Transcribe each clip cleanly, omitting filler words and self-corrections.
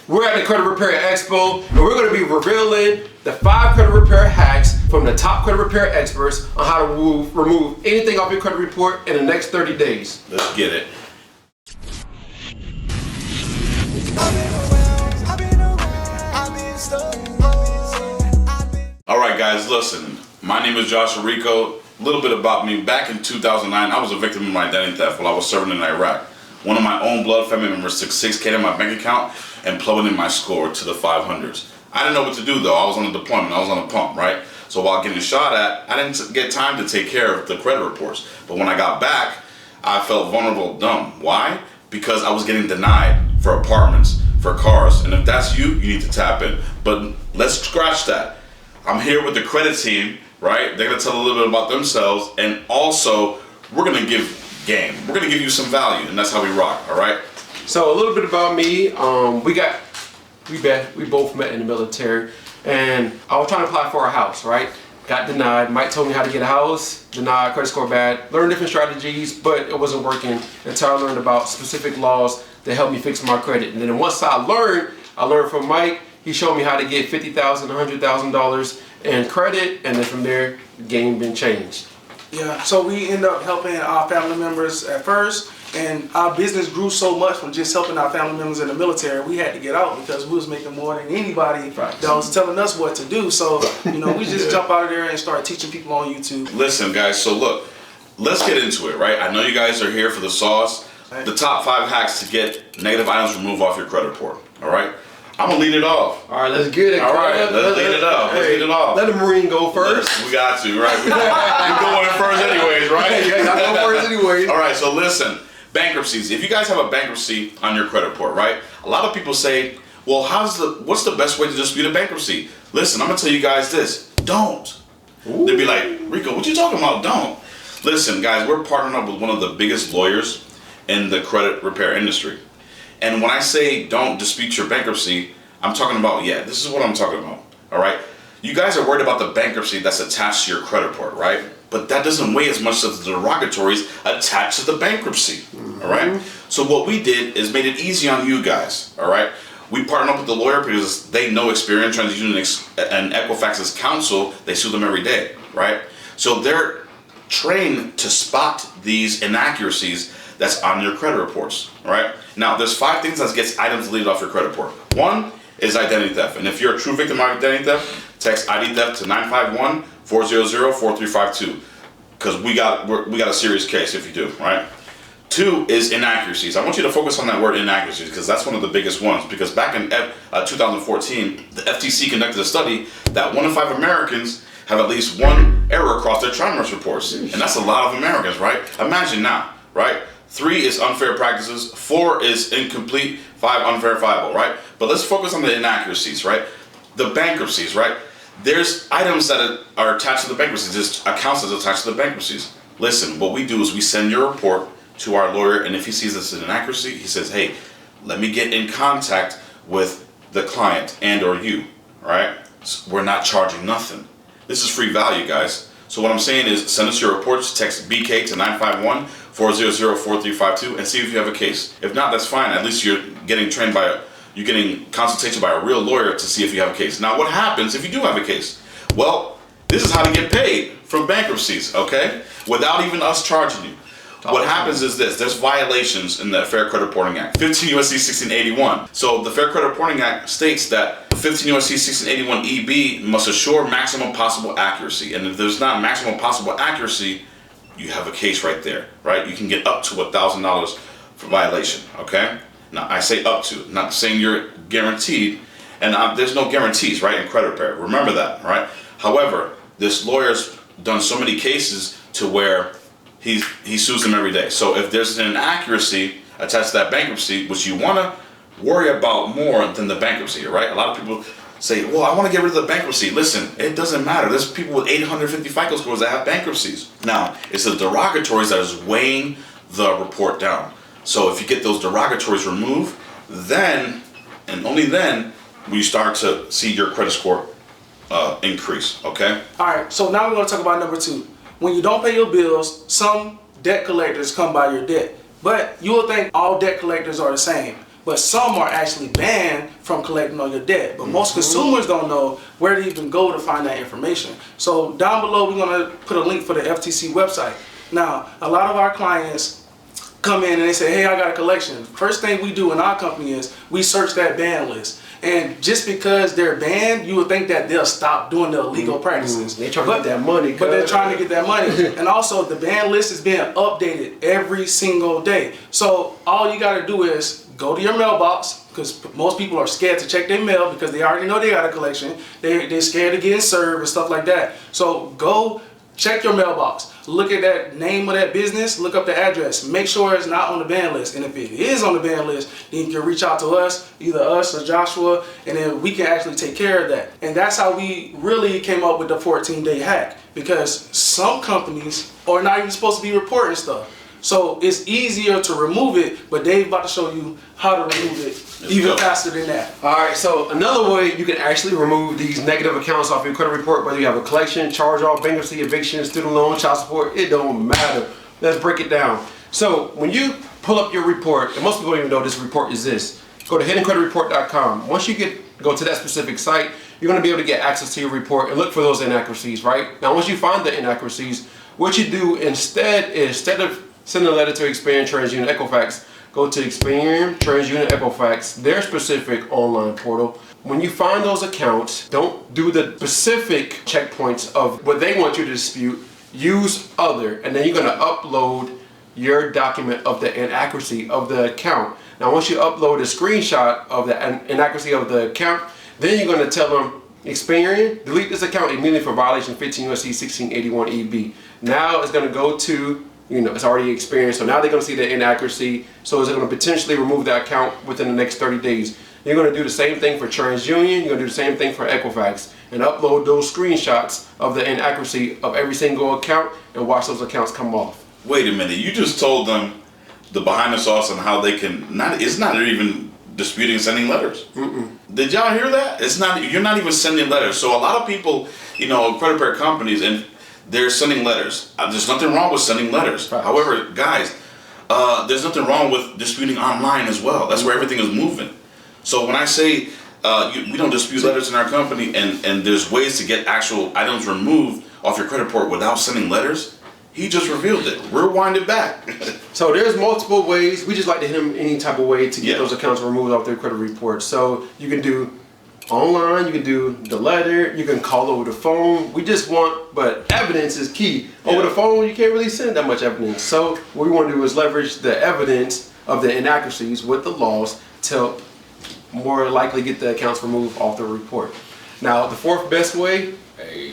We're at the Credit Repair Expo, and we're going to be revealing the 5 credit repair hacks from the top credit repair experts on how to remove anything off your credit report in the next 30 days. Let's get it. All right, guys, listen. My name is Joshua Rico. A little bit about me. Back in 2009, I was a victim of my identity theft while I was serving in Iraq. One of my own blood family members took $6K in my bank account and plummeted my score to the 500s. I didn't know what to do though. I was on a deployment. I was on a pump, right? So while getting shot at, I didn't get time to take care of the credit reports. But when I got back, I felt vulnerable, dumb. Why? Because I was getting denied for apartments, for cars. And if that's you, you need to tap in. But let's scratch that. I'm here with the credit team, right? They're gonna tell a little bit about themselves, and also we're gonna give game. We're gonna give you some value, and that's how we rock, all right? So a little bit about me. We both met in the military, and I was trying to apply for a house, right? Got denied. Mike told me how to get a house, denied, credit score bad, learned different strategies, but it wasn't working until I learned about specific laws that helped me fix my credit. And then once I learned from Mike. He showed me how to get $50,000, $100,000 in credit, and then from there, the game been changed. Yeah, so we end up helping our family members at first, and our business grew so much from just helping our family members in the military. We had to get out because we was making more than anybody that was telling us what to do. So, we just jump out of there and start teaching people on YouTube. Listen, guys, so look, let's get into it, right? I know you guys are here for the sauce. The top 5 hacks to get negative items removed off your credit report, all right? I'm gonna lead it off. All right, let's get it. All right, let's lead it off. Let's lead it off. Let the Marine go first. We got to, right? You're going first anyways, right? Yeah, I go first anyways. All right, so listen, bankruptcies. If you guys have a bankruptcy on your credit report, right? A lot of people say, well, what's the best way to dispute a bankruptcy? Listen, I'm gonna tell you guys this. Don't. Ooh. They'd be like, Rico, what you talking about? Don't. Listen, guys, we're partnering up with one of the biggest lawyers in the credit repair industry. And when I say don't dispute your bankruptcy, I'm talking about, this is what I'm talking about, all right? You guys are worried about the bankruptcy that's attached to your credit report, right? But that doesn't weigh as much as the derogatories attached to the bankruptcy, all right? So what we did is made it easy on you guys, all right? We partnered up with the lawyer because they know Experian, TransUnion, and Equifax's counsel. They sue them every day, right? So they're trained to spot these inaccuracies that's on your credit reports, all right? Now, there's 5 things that gets items deleted off your credit report. 1 is identity theft. And if you're a true victim of identity theft, text ID theft to 951-400-4352. Because we got a serious case if you do, right? 2 is inaccuracies. I want you to focus on that word inaccuracies because that's one of the biggest ones. Because back in 2014, the FTC conducted a study that 1 in 5 Americans have at least 1 error across their trimester reports. And that's a lot of Americans, right? Imagine now, right? 3 is unfair practices, 4 is incomplete, 5 unverifiable, right? But let's focus on the inaccuracies, right? The bankruptcies, right? There's items that are attached to the bankruptcies, there's accounts that are attached to the bankruptcies. Listen, what we do is we send your report to our lawyer, and if he sees this as an inaccuracy, he says, hey, let me get in contact with the client and or you, right? So we're not charging nothing. This is free value, guys. So what I'm saying is send us your reports, text BK to 951-400-4352 and see if you have a case. If not, that's fine. At least you're getting you're getting consultation by a real lawyer to see if you have a case. Now, what happens if you do have a case? Well, this is how to get paid from bankruptcies, okay? Without even us charging you. What happens is this, there's violations in the Fair Credit Reporting Act, 15 U.S.C. 1681. So the Fair Credit Reporting Act states that 15 U.S.C. 1681 EB must assure maximum possible accuracy. And if there's not maximum possible accuracy, you have a case right there, right? You can get up to $1,000 for violation, okay? Now, I say up to, not saying you're guaranteed, and there's no guarantees, right, in credit repair. Remember that, right? However, this lawyer's done so many cases to where he sues them every day. So if there's an inaccuracy attached to that bankruptcy, which you want to worry about more than the bankruptcy, right? A lot of people say, well, I want to get rid of the bankruptcy. Listen, it doesn't matter. There's people with 850 FICO scores that have bankruptcies. Now, it's the derogatories that is weighing the report down. So if you get those derogatories removed, then, and only then, will you start to see your credit score increase, okay? All right, so now we're going to talk about number 2. When you don't pay your bills, some debt collectors come by your debt. But you will think all debt collectors are the same. but some are actually banned from collecting on your debt. But most consumers don't know where to even go to find that information. So down below, we're gonna put a link for the FTC website. Now, a lot of our clients come in and they say, hey, I got a collection. First thing we do in our company is we search that ban list. And just because they're banned, you would think that they'll stop doing the illegal practices. They're trying to get that money. But they're trying to get that money. And also the ban list is being updated every single day. So all you gotta do is go to your mailbox, because most people are scared to check their mail because they already know they got a collection. They're scared of getting served and stuff like that. So go check your mailbox. Look at that name of that business, look up the address, make sure it's not on the ban list. And if it is on the ban list, then you can reach out to us, either us or Joshua, and then we can actually take care of that. And that's how we really came up with the 14-day hack, because some companies are not even supposed to be reporting stuff. So it's easier to remove it, but Dave's about to show you how to remove it even faster than that. All right, so another way you can actually remove these negative accounts off your credit report, whether you have a collection, charge-off, bankruptcy, eviction, student loan, child support, it don't matter. Let's break it down. So when you pull up your report, and most people don't even know this report exists, go to hiddencreditreport.com. Once you go to that specific site, you're going to be able to get access to your report and look for those inaccuracies, right? Now, once you find the inaccuracies, what you do instead of sending a letter to Experian, TransUnion, Equifax, go to Experian, TransUnion, Equifax, their specific online portal. When you find those accounts, don't do the specific checkpoints of what they want you to dispute. Use other, and then you're going to upload your document of the inaccuracy of the account. Now, once you upload a screenshot of the inaccuracy of the account, then you're going to tell them, Experian, delete this account immediately for violation 15 U.S.C. 1681 EB. Now it's going to go to, it's already experienced, so now they're going to see the inaccuracy, so it's going to potentially remove that account within the next 30 days. You're going to do the same thing for TransUnion, you're going to do the same thing for Equifax, and upload those screenshots of the inaccuracy of every single account and watch those accounts come off. Wait a minute, you just told them the behind the sauce on how they can, it's not even disputing sending letters. Did y'all hear that? You're not even sending letters. So a lot of people, credit repair companies, and they're sending letters. There's nothing wrong with sending letters. Right. However, guys, there's nothing wrong with disputing online as well. That's where everything is moving. So when I say we don't dispute letters in our company, and there's ways to get actual items removed off your credit report without sending letters, he just revealed it. Rewind it back. So there's multiple ways. We just like to hit them any type of way to get those accounts removed off their credit report. So you can do online, you can do the letter, you can call over the phone. We just want, but evidence is key. Over the phone, you can't really send that much evidence. So what we want to do is leverage the evidence of the inaccuracies with the laws to help more likely get the accounts removed off the report. Now, the fourth best way,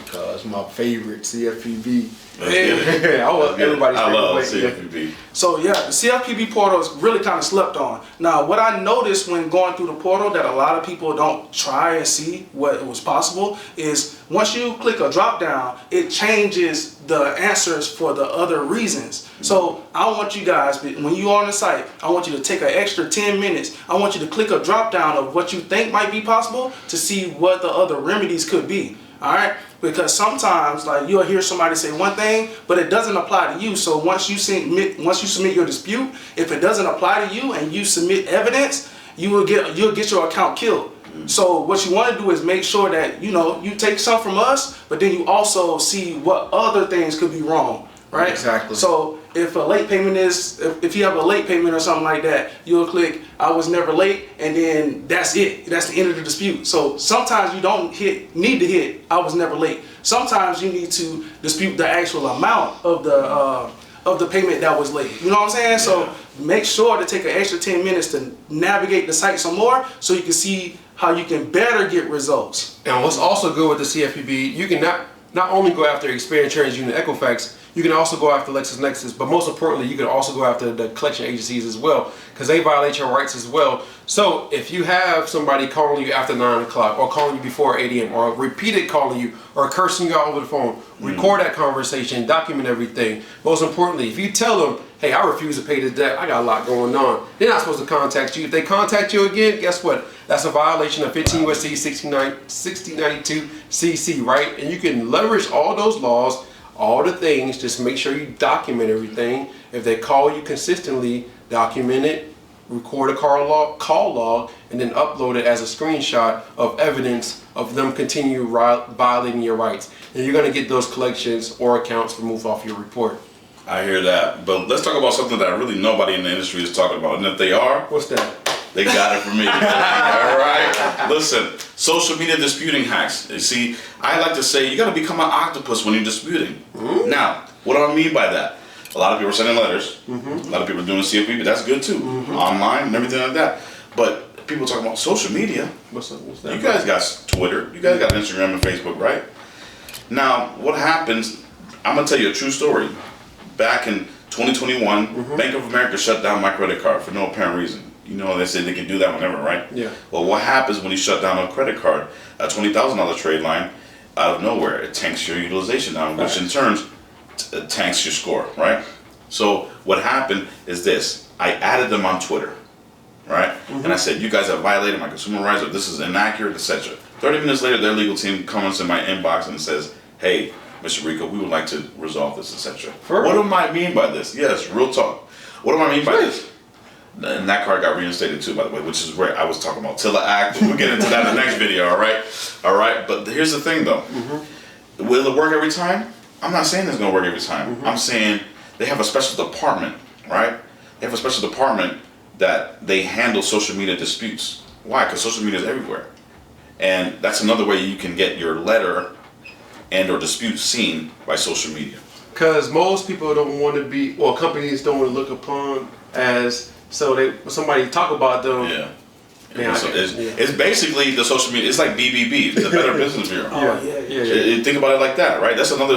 cause my favorite, CFPB. I love everybody's favorite way. CFPB. So yeah, the CFPB portal is really kind of slept on. Now, what I noticed when going through the portal that a lot of people don't try and see what was possible is once you click a drop down, it changes the answers for the other reasons. So I want you guys, when you're on the site, I want you to take an extra 10 minutes. I want you to click a drop down of what you think might be possible to see what the other remedies could be. All right, because sometimes you'll hear somebody say one thing, but it doesn't apply to you. So once you submit your dispute, if it doesn't apply to you and you submit evidence, you'll get your account killed. So what you want to do is make sure that you take some from us, but then you also see what other things could be wrong, right? Exactly. So if a late payment if you have a late payment or something like that, you'll click I was never late, and then that's it. That's the end of the dispute. So sometimes you don't need to hit I was never late. Sometimes you need to dispute the actual amount of the payment that was late. You know what I'm saying? Yeah. So make sure to take an extra 10 minutes to navigate the site some more so you can see how you can better get results. And what's also good with the CFPB, you can not only go after Experian, TransUnion, Equifax, you can also go after LexisNexis, but most importantly, you can also go after the collection agencies as well, because they violate your rights as well. So if you have somebody calling you after 9 o'clock, or calling you before 8 a.m., or repeated calling you, or cursing you out over the phone, record that conversation, document everything. Most importantly, if you tell them, hey, I refuse to pay this debt, I got a lot going on, they're not supposed to contact you. If they contact you again, guess what? That's a violation of 15 U.S.C. 1692 CC, right? And you can leverage all those laws, all the things, just make sure you document everything. If they call you consistently, document it, record a call log, and then upload it as a screenshot of evidence of them continue violating your rights. And you're going to get those collections or accounts removed off your report. I hear that, but let's talk about something that really nobody in the industry is talking about, and if they are, What's that? they got it from me. All right. Listen, social media disputing hacks. You see, I like to say you got to become an octopus when you're disputing. Now, what do I mean by that? A lot of people are sending letters. A lot of people are doing CFP, but that's good too. Online and everything like that. But people talking about social media. What's that? You guys got Twitter. You guys got Instagram and Facebook, right? Now, what happens? I'm gonna tell you a true story. Back in 2021, Bank of America shut down my credit card for no apparent reason. You know, they say they can do that whenever, right? Yeah. Well, what happens when you shut down a credit card, a $20,000 trade line, out of nowhere, it tanks your utilization down, which in turn tanks your score, right? So what happened is this: I added them on Twitter, right? And I said, you guys have violated my consumer rights, or this is inaccurate, etc. 30 minutes later, their legal team comes in my inbox and says, hey, Mr. Rico, we would like to resolve this, etc. What do I mean by this? Yes, real talk. What do I mean by this? And that card got reinstated too, by the way, which is where I was talking about Tilla Act. We'll get into that in the next video, all right? All right, but here's the thing though. Will it work every time? I'm not saying it's gonna work every time. I'm saying they have a special department, right? They have a special department that they handle social media disputes. Why? Because social media is everywhere. And that's another way you can get your letter and or dispute seen by social media. Because most people don't want to be, or companies don't want to look upon as, so they, when somebody talk about them. Yeah. Man, It's basically the social media. It's like BBB, the Better Business Bureau. Yeah. Think about it like that, right? That's another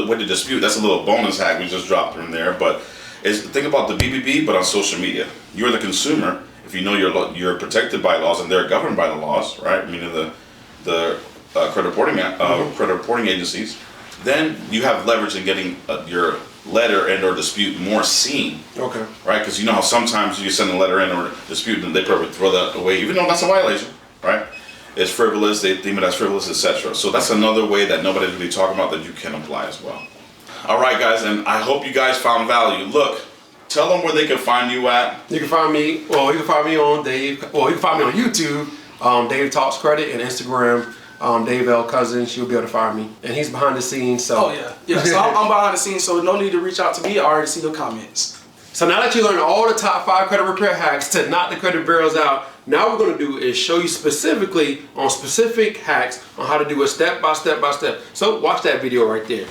way to dispute. That's a little bonus hack we just dropped in there. But think about the BBB, but on social media. You're the consumer. If you know you're protected by laws and they're governed by the laws, right? Meaning the credit reporting agencies. Then you have leverage in getting your letter and or dispute more seen. Okay. Right? Because you know how sometimes you send a letter in or dispute and they probably throw that away, even though that's a violation, right? It's frivolous, they deem it as frivolous, etc. So that's another way that nobody's really talking about that you can apply as well. All right, guys, and I hope you guys found value. Look, tell them where they can find you at. You can find me, you can find me on Dave, you can find me on YouTube, Dave Talks Credit, and Instagram, Dave L. Cousins. You'll be able to find me. And he's behind the scenes, so. Oh, yeah. So I'm behind the scenes, so no need to reach out to me. I already see your comments. So now that you learned all the top 5 credit repair hacks to knock the credit bureaus out, now what we're going to do is show you specifically on specific hacks on how to do it step by step by step. So watch that video right there.